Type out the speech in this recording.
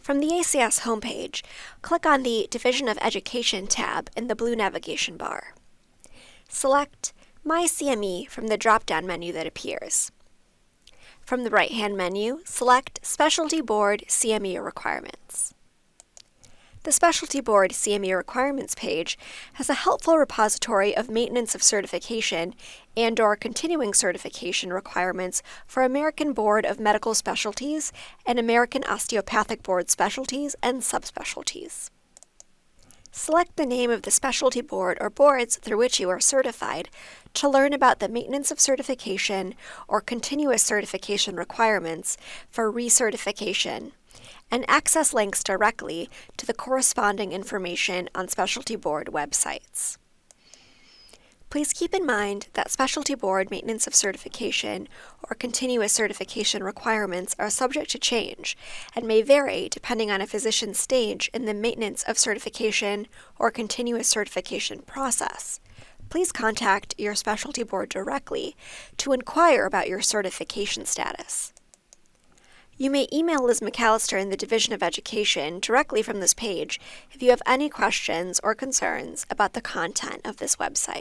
From the ACS homepage, click on the Division of Education tab in the blue navigation bar. Select MyCME from the drop-down menu that appears. From the right-hand menu, select Specialty Board CME Requirements. The Specialty Board CME Requirements page has a helpful repository of maintenance of certification and/or continuing certification requirements for American Board of Medical Specialties and American Osteopathic Board Specialties and Subspecialties. Select the name of the specialty board or boards through which you are certified to learn about the maintenance of certification or continuous certification requirements for recertification, and access links directly to the corresponding information on specialty board websites. Please keep in mind that specialty board maintenance of certification or continuous certification requirements are subject to change and may vary depending on a physician's stage in the maintenance of certification or continuous certification process. Please contact your specialty board directly to inquire about your certification status. You may email Liz McAllister in the Division of Education directly from this page if you have any questions or concerns about the content of this website.